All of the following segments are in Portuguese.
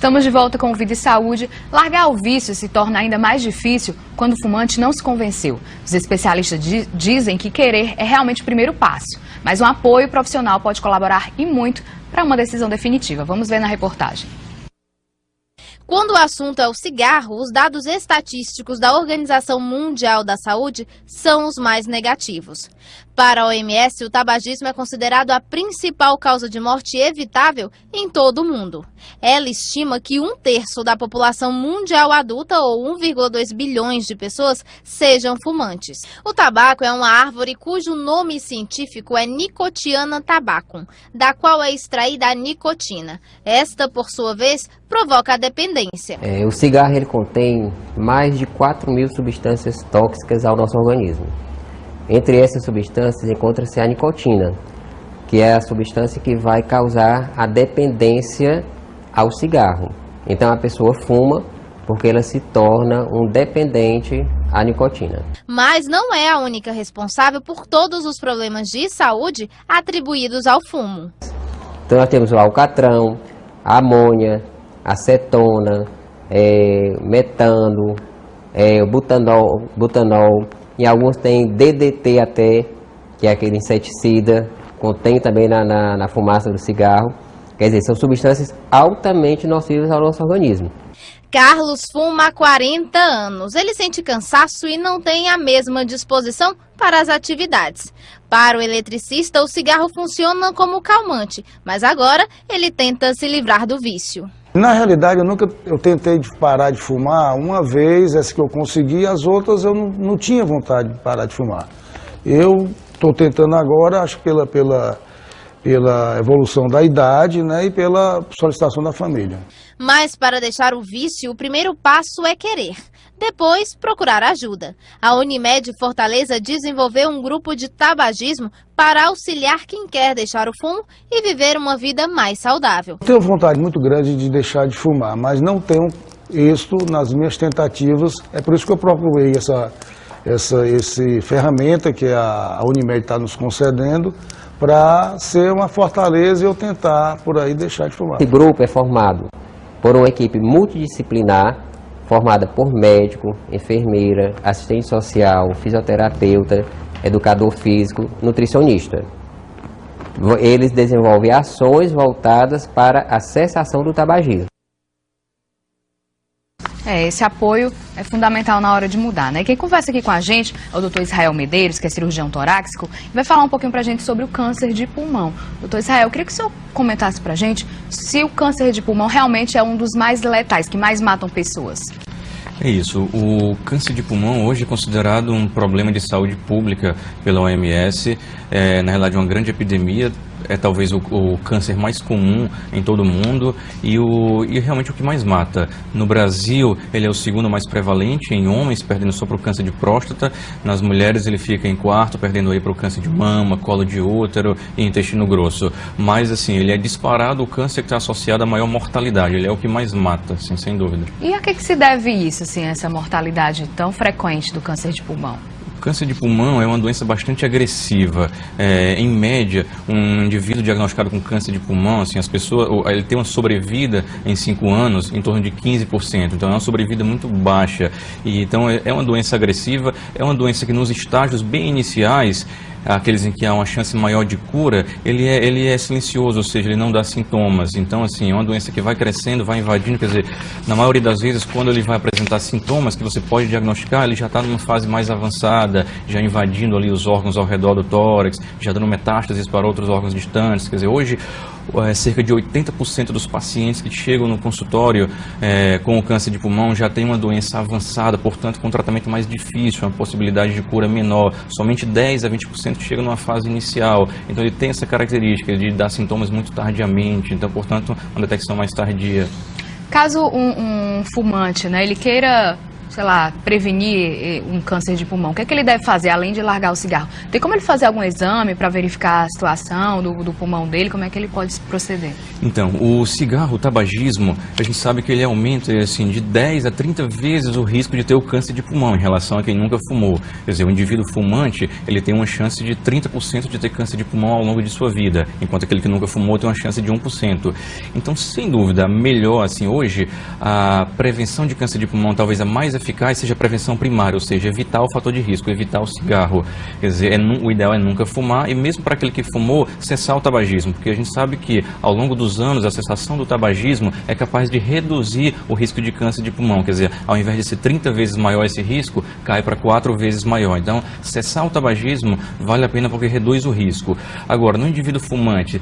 Estamos de volta com o Vida e Saúde. Largar o vício se torna ainda mais difícil quando o fumante não se convenceu. Os especialistas dizem que querer é realmente o primeiro passo, mas um apoio profissional pode colaborar e muito para uma decisão definitiva. Vamos ver na reportagem. Quando o assunto é o cigarro, os dados estatísticos da Organização Mundial da Saúde são os mais negativos. Para a OMS, o tabagismo é considerado a principal causa de morte evitável em todo o mundo. Ela estima que 1/3 da população mundial adulta, ou 1,2 bilhões de pessoas, sejam fumantes. O tabaco é uma árvore cujo nome científico é Nicotiana tabacum, da qual é extraída a nicotina. Esta, por sua vez, provoca a dependência. O cigarro ele contém mais de 4.000 substâncias tóxicas ao nosso organismo. Entre essas substâncias encontra-se a nicotina, que é a substância que vai causar a dependência ao cigarro. Então a pessoa fuma porque ela se torna um dependente à nicotina. Mas não é a única responsável por todos os problemas de saúde atribuídos ao fumo. Então nós temos o alcatrão, a amônia, acetona, metano, butanol, e alguns têm DDT até, que é aquele inseticida, contém também na fumaça do cigarro. Quer dizer, são substâncias altamente nocivas ao nosso organismo. Carlos fuma há 40 anos. Ele sente cansaço e não tem a mesma disposição para as atividades. Para o eletricista, o cigarro funciona como calmante, mas agora ele tenta se livrar do vício. Na realidade, eu tentei parar de fumar uma vez, essa que eu consegui, as outras eu não tinha vontade de parar de fumar. Eu estou tentando agora, acho que pela evolução da idade, né, e pela solicitação da família. Mas para deixar o vício, o primeiro passo é querer. Depois, procurar ajuda. A Unimed Fortaleza desenvolveu um grupo de tabagismo para auxiliar quem quer deixar o fumo e viver uma vida mais saudável. Tenho vontade muito grande de deixar de fumar, mas não tenho êxito nas minhas tentativas. É por isso que eu procurei essa ferramenta que a Unimed está nos concedendo, para ser uma fortaleza e eu tentar por aí deixar de fumar. Esse grupo é formado por uma equipe multidisciplinar, formada por médico, enfermeira, assistente social, fisioterapeuta, educador físico, nutricionista. Eles desenvolvem ações voltadas para a cessação do tabagismo. Esse apoio é fundamental na hora de mudar, né? Quem conversa aqui com a gente é o Dr. Israel Medeiros, que é cirurgião torácico, e vai falar um pouquinho pra gente sobre o câncer de pulmão. Dr. Israel, eu queria que o senhor comentasse pra gente se o câncer de pulmão realmente é um dos mais letais, que mais matam pessoas. É isso, o câncer de pulmão hoje é considerado um problema de saúde pública pela OMS, na realidade uma grande epidemia, é talvez o câncer mais comum em todo o mundo e realmente o que mais mata. No Brasil, ele é o segundo mais prevalente em homens, perdendo só para o câncer de próstata. Nas mulheres, ele fica em quarto, perdendo aí para o câncer de mama, colo de útero e intestino grosso. Mas, assim, ele é disparado o câncer que está associado à maior mortalidade. Ele é o que mais mata, assim, sem dúvida. E a que se deve isso, assim, essa mortalidade tão frequente do câncer de pulmão? O câncer de pulmão é uma doença bastante agressiva. Em média, um indivíduo diagnosticado com câncer de pulmão, assim, ele tem uma sobrevida em 5 anos em torno de 15%. Então é uma sobrevida muito baixa. Então é uma doença agressiva, é uma doença que nos estágios bem iniciais, aqueles em que há uma chance maior de cura, ele é silencioso, ou seja, ele não dá sintomas. Então, assim, é uma doença que vai crescendo, vai invadindo, quer dizer, na maioria das vezes, quando ele vai apresentar sintomas que você pode diagnosticar, ele já está numa fase mais avançada, já invadindo ali os órgãos ao redor do tórax, já dando metástases para outros órgãos distantes. Quer dizer, hoje, cerca de 80% dos pacientes que chegam no consultório com o câncer de pulmão já tem uma doença avançada, portanto, com um tratamento mais difícil, uma possibilidade de cura menor. Somente 10 a 20% chega numa fase inicial. Então, ele tem essa característica de dar sintomas muito tardiamente, então, portanto, uma detecção mais tardia. Caso um fumante, né, ele queira sei lá, prevenir um câncer de pulmão, o que é que ele deve fazer, além de largar o cigarro? Tem como ele fazer algum exame para verificar a situação do pulmão dele? Como é que ele pode proceder? Então, o cigarro, o tabagismo, a gente sabe que ele aumenta assim, de 10 a 30 vezes o risco de ter o câncer de pulmão em relação a quem nunca fumou. Quer dizer, o indivíduo fumante, ele tem uma chance de 30% de ter câncer de pulmão ao longo de sua vida, enquanto aquele que nunca fumou tem uma chance de 1%. Então, sem dúvida, melhor, assim, hoje, a prevenção de câncer de pulmão, talvez a mais eficaz, seja a prevenção primária, ou seja, evitar o fator de risco, evitar o cigarro. Quer dizer, o ideal é nunca fumar e mesmo para aquele que fumou, cessar o tabagismo, porque a gente sabe que ao longo dos anos a cessação do tabagismo é capaz de reduzir o risco de câncer de pulmão. Quer dizer, ao invés de ser 30 vezes maior esse risco, cai para 4 vezes maior. Então, cessar o tabagismo vale a pena porque reduz o risco. Agora, no indivíduo fumante,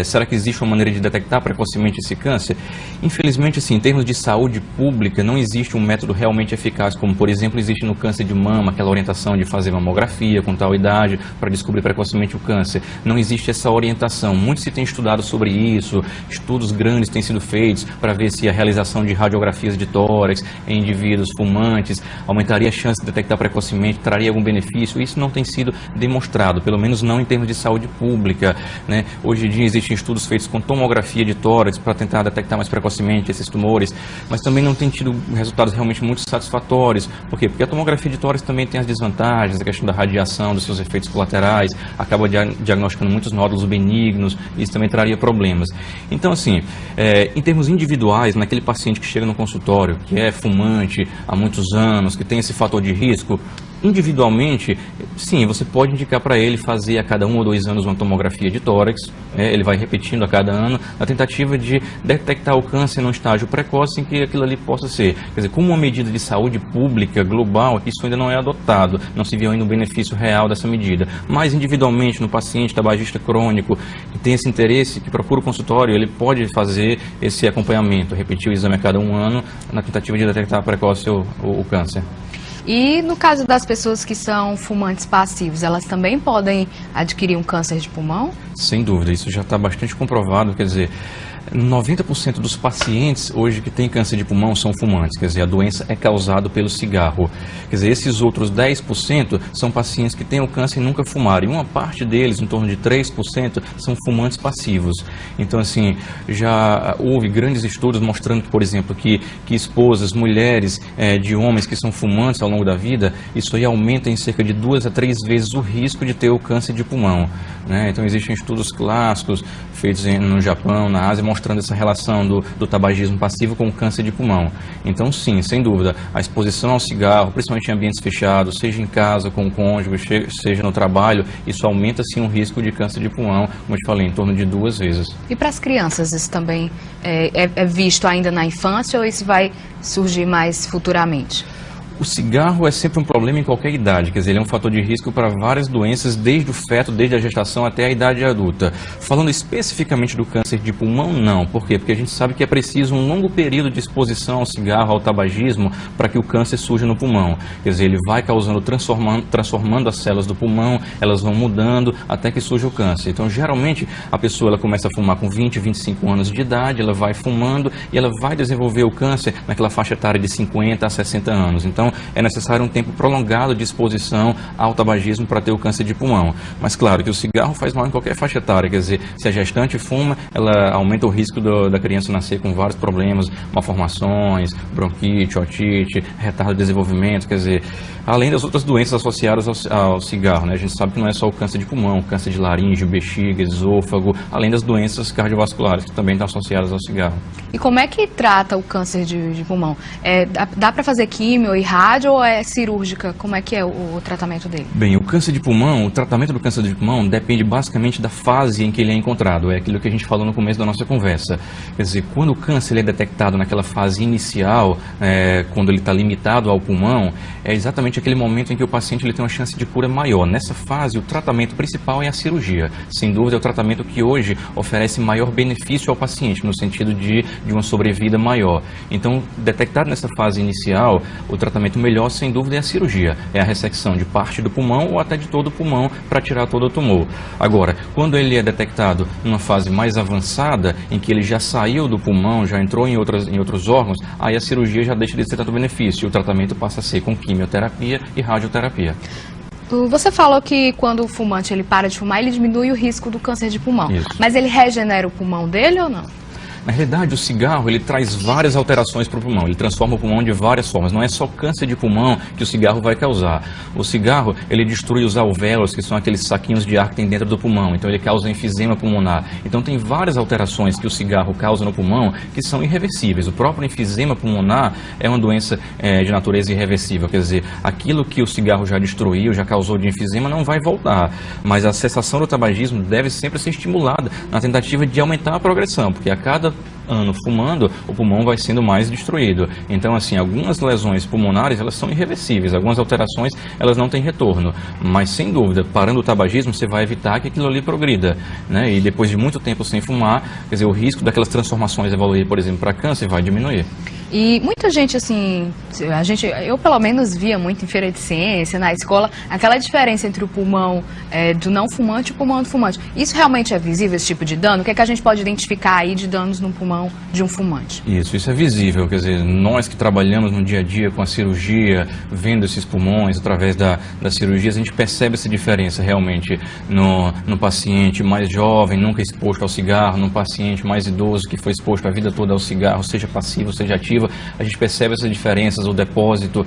será que existe uma maneira de detectar precocemente esse câncer? Infelizmente, assim, em termos de saúde pública, não existe um método realmente eficaz, como, por exemplo, existe no câncer de mama, aquela orientação de fazer mamografia com tal idade para descobrir precocemente o câncer. Não existe essa orientação. Muito se tem estudado sobre isso, estudos grandes têm sido feitos para ver se a realização de radiografias de tórax em indivíduos fumantes aumentaria a chance de detectar precocemente, traria algum benefício. Isso não tem sido demonstrado, pelo menos não em termos de saúde pública, né? Hoje em dia existem estudos feitos com tomografia de tórax para tentar detectar mais precocemente esses tumores, mas também não tem tido resultados realmente muito satisfatórios. Por quê? Porque a tomografia de tórax também tem as desvantagens, a questão da radiação, dos seus efeitos colaterais, acaba diagnosticando muitos nódulos benignos, e isso também traria problemas. Então, assim, em termos individuais, naquele paciente que chega no consultório, que é fumante há muitos anos, que tem esse fator de risco, individualmente, sim, você pode indicar para ele fazer a cada 1 ou 2 anos uma tomografia de tórax, ele vai repetindo a cada ano, na tentativa de detectar o câncer num estágio precoce em que aquilo ali possa ser. Quer dizer, como uma medida de saúde pública global, isso ainda não é adotado, não se viu ainda um benefício real dessa medida. Mas individualmente, no paciente tabagista crônico, que tem esse interesse, que procura o consultório, ele pode fazer esse acompanhamento, repetir o exame a cada 1 ano, na tentativa de detectar precoce o câncer. E no caso das pessoas que são fumantes passivos, elas também podem adquirir um câncer de pulmão? Sem dúvida, isso já está bastante comprovado, quer dizer, 90% dos pacientes hoje que têm câncer de pulmão são fumantes, quer dizer, a doença é causada pelo cigarro. Quer dizer, esses outros 10% são pacientes que têm o câncer e nunca fumaram. E uma parte deles, em torno de 3%, são fumantes passivos. Então, assim, já houve grandes estudos mostrando, por exemplo, que esposas, mulheres de homens que são fumantes ao longo da vida, isso aí aumenta em cerca de 2 a 3 vezes o risco de ter o câncer de pulmão, né? Então, existem estudos clássicos feitos no Japão, na Ásia, mostrando essa relação do tabagismo passivo com o câncer de pulmão. Então, sim, sem dúvida, a exposição ao cigarro, principalmente em ambientes fechados, seja em casa, com o cônjuge, seja no trabalho, isso aumenta, sim, o risco de câncer de pulmão, como eu te falei, em torno de 2 vezes. E para as crianças, isso também é visto ainda na infância ou isso vai surgir mais futuramente? O cigarro é sempre um problema em qualquer idade, quer dizer, ele é um fator de risco para várias doenças, desde o feto, desde a gestação até a idade adulta. Falando especificamente do câncer de pulmão, não. Por quê? Porque a gente sabe que é preciso um longo período de exposição ao cigarro, ao tabagismo, para que o câncer surja no pulmão. Quer dizer, ele vai causando, transformando as células do pulmão, elas vão mudando até que surja o câncer. Então, geralmente, a pessoa ela começa a fumar com 20, 25 anos de idade, ela vai fumando e ela vai desenvolver o câncer naquela faixa etária de 50 a 60 anos. Então, é necessário um tempo prolongado de exposição ao tabagismo para ter o câncer de pulmão. Mas claro que o cigarro faz mal em qualquer faixa etária, quer dizer, se a gestante fuma, ela aumenta o risco da criança nascer com vários problemas, malformações, bronquite, otite, retardo de desenvolvimento, quer dizer, além das outras doenças associadas ao cigarro, né? A gente sabe que não é só o câncer de pulmão, câncer de laringe, bexiga, esôfago, além das doenças cardiovasculares que também estão associadas ao cigarro. E como é que trata o câncer de pulmão? Dá para fazer químio e rádio ou é cirúrgica? Como é que é o tratamento dele? Bem, o câncer de pulmão, o tratamento do câncer de pulmão depende basicamente da fase em que ele é encontrado. É aquilo que a gente falou no começo da nossa conversa. Quer dizer, quando o câncer ele é detectado naquela fase inicial, quando ele está limitado ao pulmão, é exatamente aquele momento em que o paciente ele tem uma chance de cura maior. Nessa fase, o tratamento principal é a cirurgia. Sem dúvida, é o tratamento que hoje oferece maior benefício ao paciente, no sentido de uma sobrevida maior. Então, detectado nessa fase inicial, o tratamento melhor, sem dúvida, é a cirurgia. É a ressecção de parte do pulmão ou até de todo o pulmão para tirar todo o tumor. Agora, quando ele é detectado numa fase mais avançada, em que ele já saiu do pulmão, já entrou em outros órgãos, aí a cirurgia já deixa de ter tanto benefício. O tratamento passa a ser com quimioterapia e radioterapia. Você falou que quando o fumante ele para de fumar, ele diminui o risco do câncer de pulmão. Isso. Mas ele regenera o pulmão dele ou não? Na realidade, o cigarro ele traz várias alterações para o pulmão, ele transforma o pulmão de várias formas. Não é só câncer de pulmão que o cigarro vai causar. O cigarro ele destrui os alvéolos, que são aqueles saquinhos de ar que tem dentro do pulmão, então ele causa enfisema pulmonar. Então tem várias alterações que o cigarro causa no pulmão que são irreversíveis. O próprio enfisema pulmonar é uma doença de natureza irreversível, quer dizer, aquilo que o cigarro já destruiu, já causou de enfisema, não vai voltar. Mas a cessação do tabagismo deve sempre ser estimulada na tentativa de aumentar a progressão, porque a cada ano fumando, o pulmão vai sendo mais destruído. Então, assim, algumas lesões pulmonares, elas são irreversíveis, algumas alterações, elas não têm retorno. Mas, sem dúvida, parando o tabagismo, você vai evitar que aquilo ali progrida, né? E depois de muito tempo sem fumar, quer dizer, o risco daquelas transformações evoluir, por exemplo, para câncer, vai diminuir. E muita gente, assim, eu pelo menos via muito em feira de ciência, na escola, aquela diferença entre o pulmão do não fumante e o pulmão do fumante. Isso realmente é visível, esse tipo de dano? O que é que a gente pode identificar aí de danos no pulmão de um fumante? Isso é visível, quer dizer, nós que trabalhamos no dia a dia com a cirurgia, vendo esses pulmões através das cirurgias, a gente percebe essa diferença realmente no paciente mais jovem, nunca exposto ao cigarro, no paciente mais idoso que foi exposto a vida toda ao cigarro, seja passivo, seja ativo. A gente percebe essas diferenças, o depósito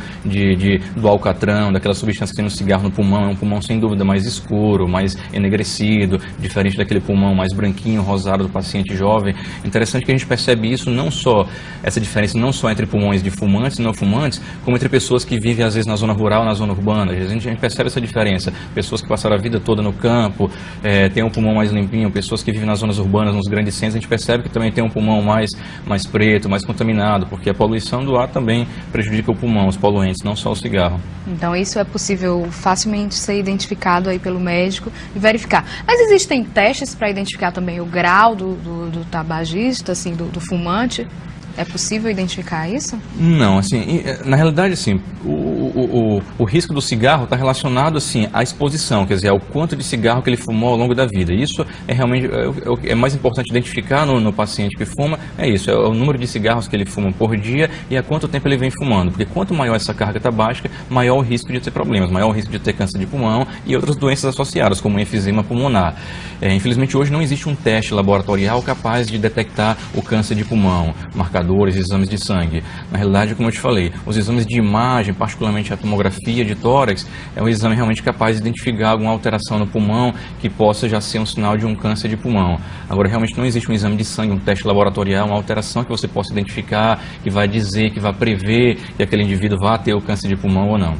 do alcatrão, daquela substância que tem no cigarro no pulmão, é um pulmão sem dúvida mais escuro, mais enegrecido, diferente daquele pulmão mais branquinho, rosado do paciente jovem. Interessante que a gente percebe isso não só, essa diferença não só entre pulmões de fumantes e não fumantes, como entre pessoas que vivem às vezes na zona rural, na zona urbana. Às vezes a gente percebe essa diferença. Pessoas que passaram a vida toda no campo, têm um pulmão mais limpinho, pessoas que vivem nas zonas urbanas, nos grandes centros, a gente percebe que também tem um pulmão mais preto, mais contaminado, porque a poluição do ar também prejudica o pulmão, os poluentes, não só o cigarro. Então isso é possível facilmente ser identificado aí pelo médico e verificar. Mas existem testes para identificar também o grau do tabagista, assim, do fumante? É possível identificar isso? Não, assim, na realidade, assim, o risco do cigarro está relacionado, assim, à exposição, quer dizer, ao quanto de cigarro que ele fumou ao longo da vida. Isso é realmente, é mais importante identificar no paciente que fuma, é isso, é o número de cigarros que ele fuma por dia e há quanto tempo ele vem fumando, porque quanto maior essa carga tabágica, maior o risco de ter problemas, maior o risco de ter câncer de pulmão e outras doenças associadas, como enfisema pulmonar. Infelizmente, hoje não existe um teste laboratorial capaz de detectar o câncer de pulmão, marcadores, exames de sangue. Na realidade, como eu te falei, os exames de imagem, particularmente a tomografia de tórax, é um exame realmente capaz de identificar alguma alteração no pulmão que possa já ser um sinal de um câncer de pulmão. Agora, realmente não existe um exame de sangue, um teste laboratorial, uma alteração que você possa identificar, que vai dizer, que vai prever que aquele indivíduo vá ter o câncer de pulmão ou não.